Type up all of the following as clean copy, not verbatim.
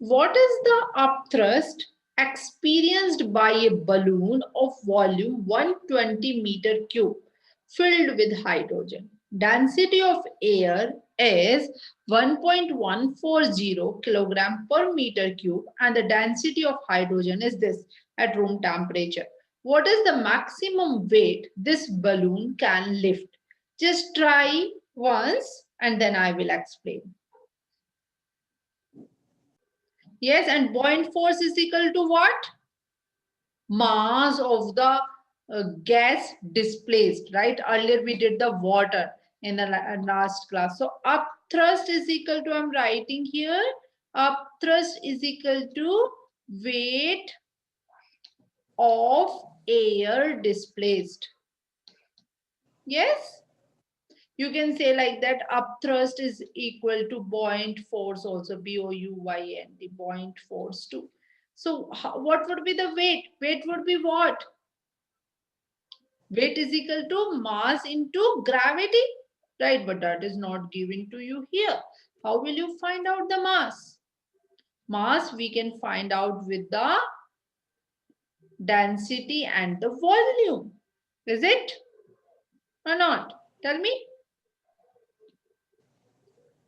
What is the upthrust experienced by a balloon of volume 120 meter cube filled with hydrogen? Density of air is 1.140 kilogram per meter cube and the density of hydrogen is this at room temperature. What is the maximum weight this balloon can lift? Just try once and then I will explain. Yes, and buoyant force is equal to what? Mass of the gas displaced, right? Earlier we did the water in the last class. So upthrust is equal to, I'm writing here, upthrust is equal to weight of air displaced. Yes? You can say like that, upthrust is equal to buoyant force also, B-O-U-Y-N-T, buoyant force too. So what would be the weight? Weight would be what? Weight is equal to mass into gravity, right? But that is not given to you here. How will you find out the mass? Mass we can find out with the density and the volume. Is it or not? Tell me.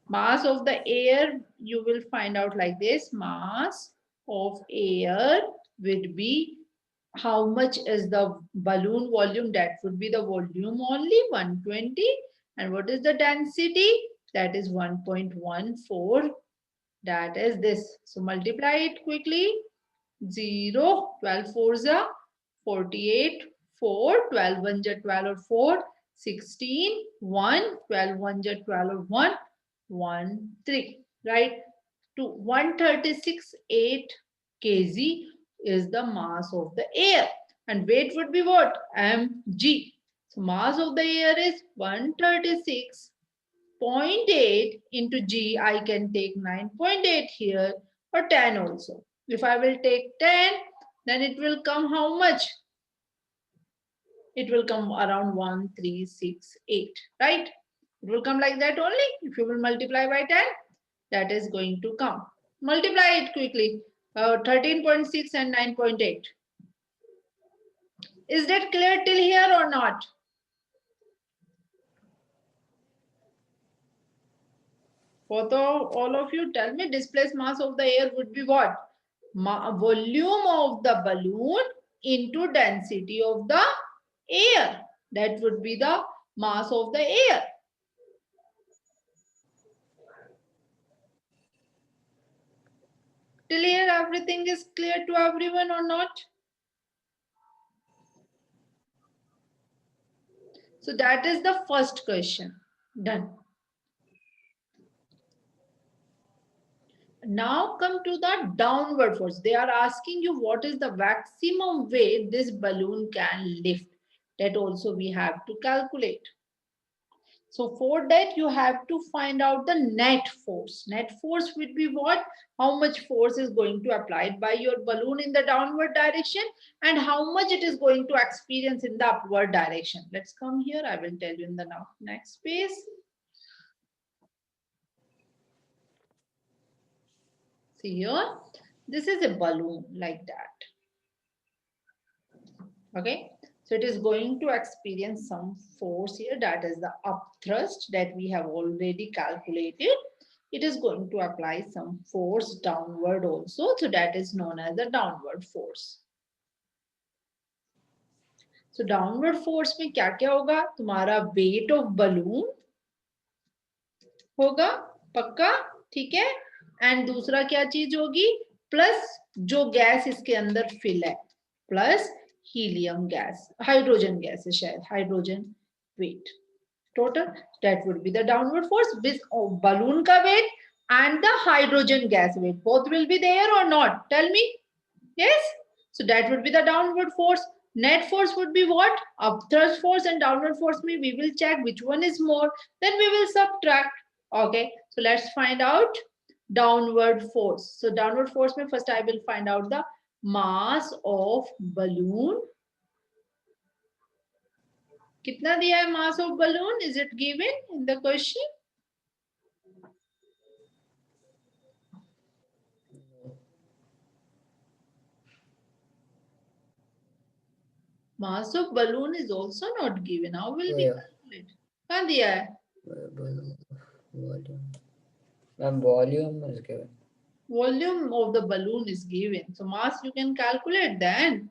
Mass of the air, you will find out like this. Mass of air would be how much is the balloon volume? That would be the volume only 120. And what is the density? That is 1.14. That is this. So multiply it quickly. 0, 12 fours are 48, 4, 12 ones are 12 or 4, 16, 1, 12 ones are 12 or 1, 1, 3, right? To 136.8 kg is the mass of the air. And weight would be what? mg. So mass of the air is 136.8 into g. I can take 9.8 here or 10 also. If I will take 10, then it will come how much? It will come around 1368, right? It will come like that only. If you will multiply by 10, that is going to come. Multiply it quickly. 13.6 and 9.8. Is that clear till here or not? For all of you, tell me displaced mass of the air would be what? Volume of the balloon into density of the air. That would be the mass of the air. Till here, everything is clear to everyone or not? So that is the first question. Done. Now come to the downward force. They are asking you what is the maximum weight this balloon can lift. That also we have to calculate. So for that, you have to find out the net force. Net force would be what? How much force is going to applied by your balloon in the downward direction and how much it is going to experience in the upward direction. Let's come here. I will tell you in the next page. See here, this is a balloon like that. Okay. So it is going to experience some force here. That is the upthrust that we have already calculated. It is going to apply some force downward also. So that is known as the downward force. So downward force में क्या क्या होगा? तुम्हारा weight of balloon होगा, पक्का, ठीक है? And दूसरा क्या चीज होगी? Plus जो गैस इसके अंदर fill है, plus helium gas, hydrogen gas है शायद, hydrogen weight. Total, that would be the downward force with balloon ka weight and the hydrogen gas weight. Both will be there or not? Tell me. Yes. So that would be the downward force. Net force would be what? Upthrust force and downward force. We will check which one is more. Then we will subtract. Okay. So let's find out downward force. So downward force, first I will find out the mass of balloon. कितना दिया है mass of balloon? Is it given in the question? Mass of balloon is also not given. How will we calculate? कहाँ दिया है? Volume. Ma'am, volume is given. Volume of the balloon is given. So mass you can calculate then.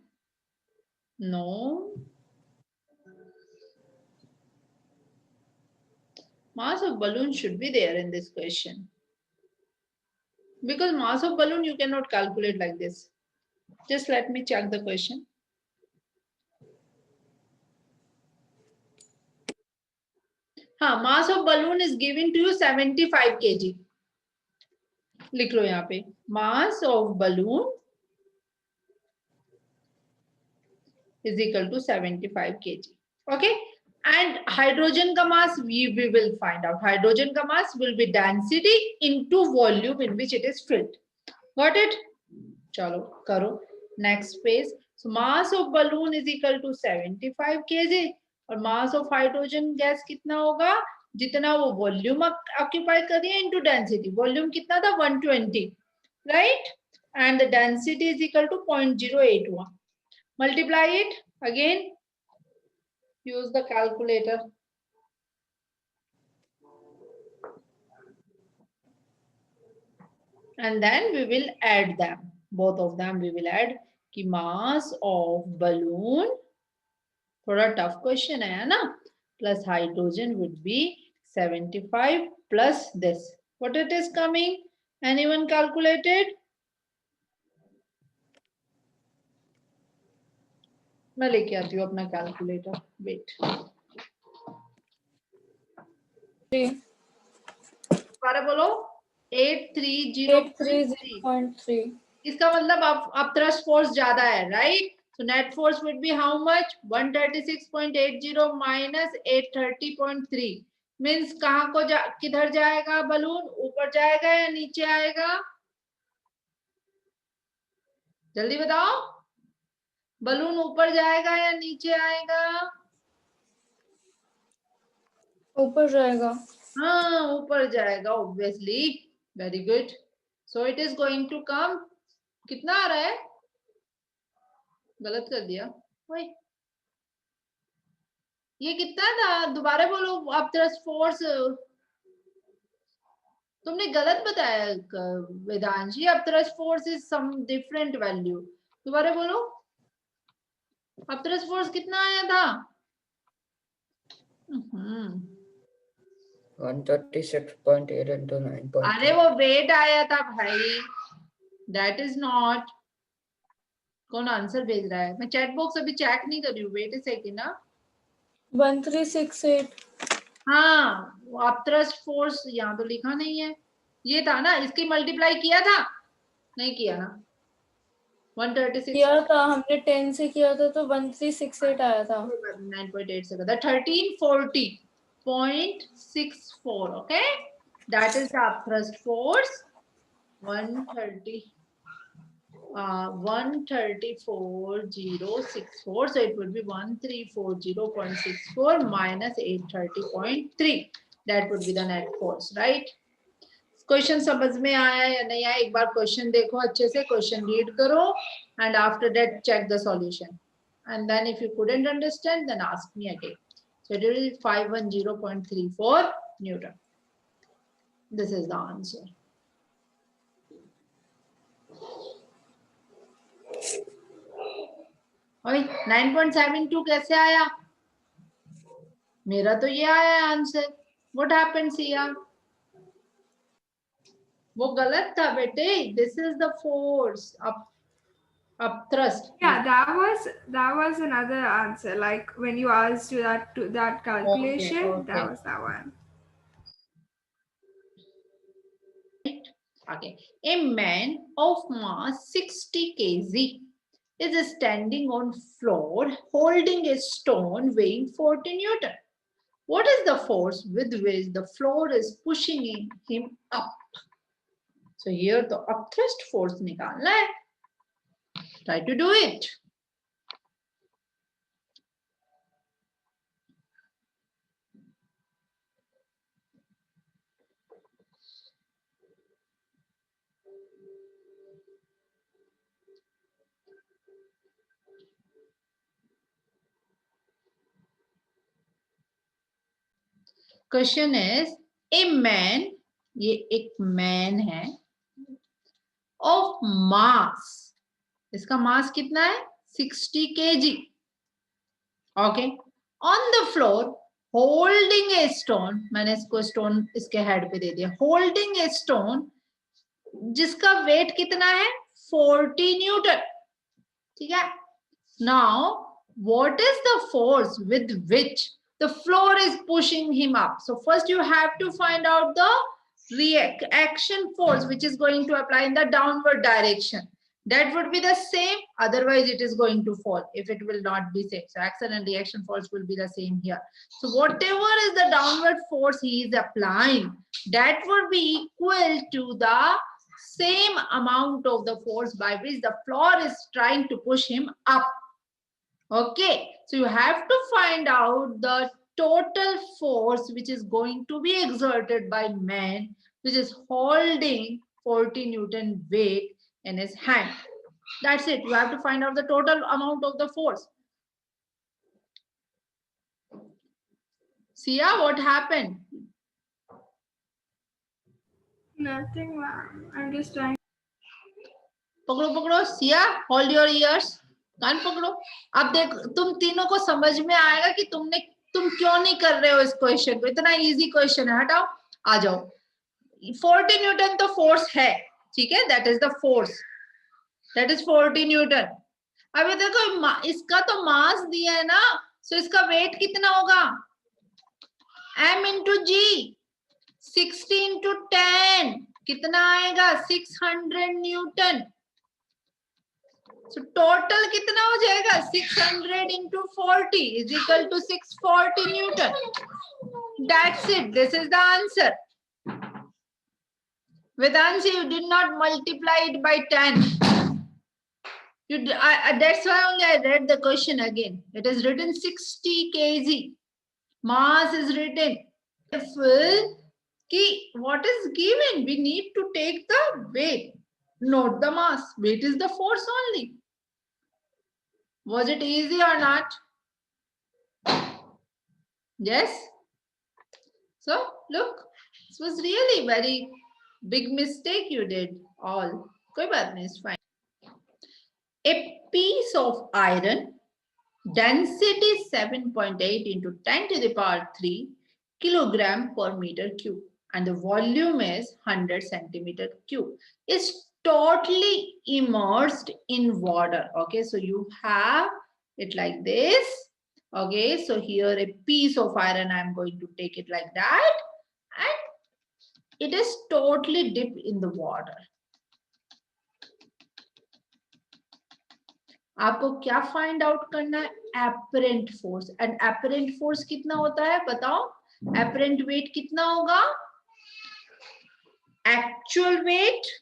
No. Mass of balloon should be there in this question. Because mass of balloon you cannot calculate like this. Just let me check the question. Mass of balloon is given to you 75 kg. लिख लो यहाँ पे. Mass of balloon is equal to 75 kg. Okay. And hydrogen ka mass we will find out. Hydrogen ka mass will be density into volume in which it is filled. Got it? Chalo, karo. Next phase. So mass of balloon is equal to 75 kg. और mass of hydrogen gas कितना होगा? जितना वो volume occupy कर रही है into density. Volume कितना था? 120. Right? And the density is equal to 0.081. Multiply it again. Use the calculator. And then we will add them. Both of them we will add. कि mass of balloon, थोड़ा tough question है ना? Plus hydrogen would be 75 plus this. What it is coming? Anyone calculated? मैं लेके आती हूँ अपना calculator. Wait. दोबारा बोलो. 830.3. इसका मतलब upthrust force ज्यादा है, right? So net force would be how much? 136.80 minus 830.3. Means कहाँ को किधर जाएगा बलून? ऊपर जाएगा या नीचे आएगा? जल्दी बताओ. बलून ऊपर जाएगा या नीचे आएगा? ऊपर जाएगा. हाँ, ऊपर जाएगा obviously. Very good. So it is going to come. कितना आ रहा है? गलत कर दिया. वही. ये कितना था? दोबारा बोलो. अपथ्रस्ट फोर्स तुमने गलत बताया Vedanshi. Upthrust force is some different value. दोबारा बोलो. अपथ्रस्ट फोर्स कितना आया था? 136.8 into 9.3. अरे वो वेट आया था भाई. That is not. कौन आंसर भेज रहा है? मैं चैट बॉक्स अभी चेक नहीं कर रही हूँ. वेट अ सेकंड ना. 1368. हाँ, अपथ्रस्ट फोर्स यहाँ तो लिखा नहीं है. ये था ना. इसकी मल्टीप्लाई किया था? नहीं किया ना. 136 किया था हमने. 10 से किया था तो 1368 आया था. 9.8 से करा. 1340.64. okay, that is the upthrust force. 134.064. So it would be 1340.64 minus 830.3. that would be the net force, right? Question समझ में आया या नहीं आया? एक बार क्वेश्चन देखो अच्छे से. क्वेश्चन रीड करो and after that check the solution. And then if you couldn't understand, then ask me again. So it will be 510.34 Newton. This is the answer. ओए 9.72 कैसे आया? मेरा तो ये आया आंसर. What happened here? वो गलत था बेटे. This is the force upthrust. Yeah, that was another answer. Like when you asked that calculation, Okay. that was that one. Okay. A man of mass 60 kg is standing on floor holding a stone weighing 40 Newton. What is the force with which the floor is pushing him up? So here the upthrust force निकालना है. Try to do it. Question is a man, ये एक man है, of mass, इसका मास कितना है 60 kg, okay, on the floor holding a stone, मैंने इसको स्टोन इसके हेड पे दे दिया, होल्डिंग ए स्टोन जिसका वेट कितना है 40 न्यूटन, ठीक है। Now what is the force with which the floor is pushing him up? So first you have to find out the reaction force which is going to apply in the downward direction. That would be the same, otherwise it is going to fall if it will not be same. So action and reaction force will be the same here. So whatever is the downward force he is applying, that would be equal to the same amount of the force by which the floor is trying to push him up. Okay, so you have to find out the total force which is going to be exerted by man, which is holding 40 Newton weight in his hand. That's it. You have to find out the total amount of the force. Sia, what happened? Nothing, ma'am. I'm just trying. पकड़ो पकड़ो Siya, hold your ears, कान पकड़ो। अब देख तुम तीनों को समझ में आएगा कि तुम क्यों नहीं कर रहे हो इस क्वेश्चन को, इतना इजी क्वेश्चन है, हटाओ आ जाओ। 40 न्यूटन तो फोर्स है, ठीक है, that is the force, that is 40 Newton. अभी देखो इसका तो मास दिया है ना, सो इसका वेट कितना होगा m इंटू जी, 60 इंटू 10 कितना आएगा 600 न्यूटन। So total कितना हो जाएगा 600 into 40 is equal to 640 Newton. That's it. This is the answer. Vedanshi, you did not multiply it by 10. That's why only I read the question again. It is written 60 kg. Mass is written. What is given? We need to take the weight, not the mass. Weight is the force only. Was it easy or not? Yes. So look, this was really very big mistake you did all. कोई बात नहीं, it's fine. A piece of iron, density 7.8 into 10 to the power 3 kilogram per meter cube, and the volume is 100 centimeter cube, is totally immersed in water. Okay, so you have it like this. Okay, so here a piece of iron, I'm going to take it like that, and it is totally dipped in the water. आपको क्या find out करना है, apparent force. And apparent force कितना होता है बताओ, apparent wait कितना होगा, actual wait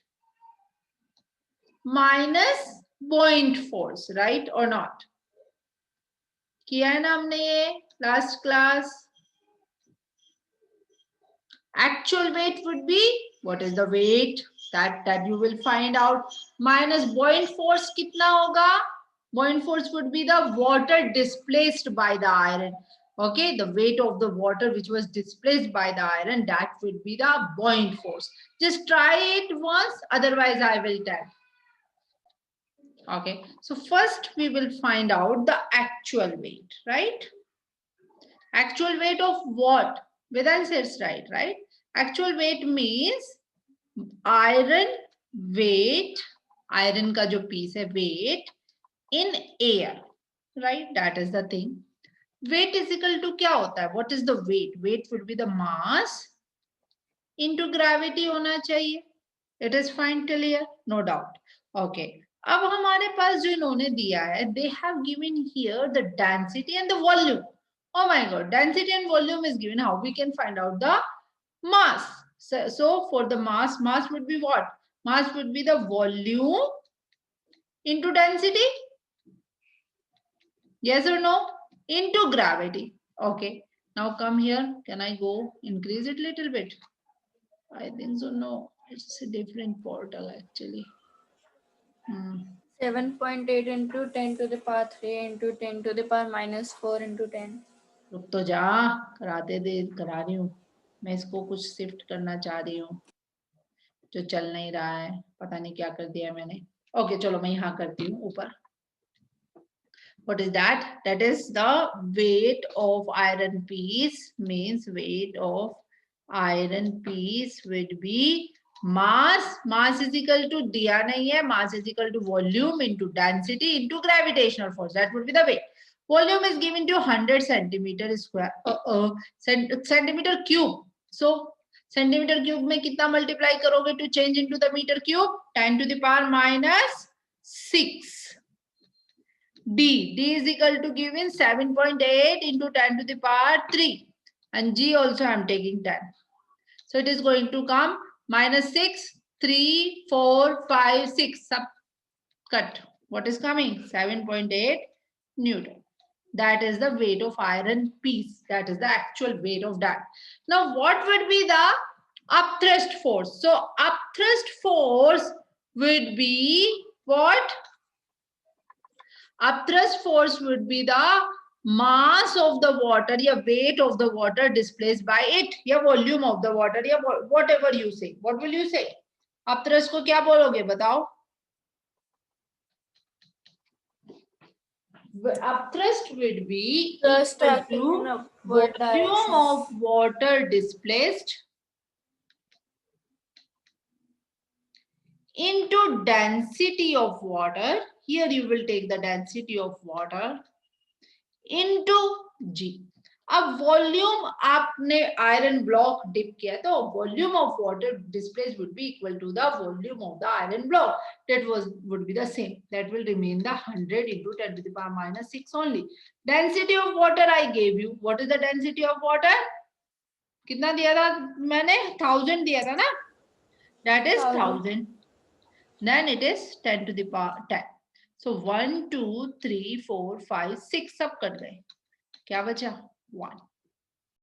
minus बॉइंट force, right और नॉट। किया है ना हमने ये last class. Actual weight would be, what is the weight that you will find out, minus buoyant force कितना होगा, buoyant force would be the water displaced by the iron. Okay, the weight of the water which was displaced by the iron, that would be the buoyant force. Just try it once, otherwise I will tell. Okay, so first we will find out the actual weight, right? Actual weight of what? Vedant says right? Actual weight means iron weight, iron का जो piece है weight in air, right? That is the thing. Weight is equal to क्या होता है? What is the weight? Weight would be the mass into gravity होना चाहिए. It is fine till here, no doubt. Okay. अब हमारे पास जो इन्होंने दिया है, they have given here the density and the volume. Oh my god, density and volume is given. How we can find out the mass? So for the mass would be what? Mass would be the volume into density. Yes or no? Into gravity. Okay. Now come here. Can I go increase it a little bit? I think so. No, it's a different portal actually. 7.8 into 10 to the power 3 into 10 to the power minus 4 into 10. रुक तो जा, कराते दे, करा रही हूँ. मैं इसको कुछ शिफ्ट करना चाह रही हूँ, जो चल नहीं रहा है, पता नहीं क्या कर दिया मैंने। ओके चलो मैं यहाँ करती हूँ ऊपर। What is that? That is the weight of iron piece, means weight of iron piece would be mass. Mass is equal to दिया नहीं है, mass is equal to volume into density into gravitational force. That would be the weight. Volume is given to 100 centimeter square, centimeter cube. So centimeter cube में कितना multiply करोगे to change into the meter cube? 10 to the power minus 6. D is equal to given 7.8 into 10 to the power 3. And G also I am taking 10. So it is going to come minus 6, 3, 4, 5, 6. Sub cut. What is coming? 7.8 Newton. That is the weight of iron piece. That is the actual weight of that. Now what would be the upthrust force? So upthrust force would be what? Upthrust force would be the mass of the water, या weight of the water displaced by it, या volume of the water, या whatever you say. What will you say? Upthrust को क्या बोलोगे बताओ? Upthrust would be Thrust equal acting in to upward volume direction. of water displaced into density of water. Here you will take the density of water into G. अब volume आपने iron block dip किया तो volume of water displaced would be equal to the volume of the iron block. That would be the same. That will remain the 100 into 10 to the power minus 6 only. Density of water I gave you. What is the density of water? कितना दिया था मैंने? 1000 दिया था ना? That is 1000. Then it is 10 to the power 10. So 1, 2, 3, 4, 5, 6 सब cut गए. क्या बचा? 1.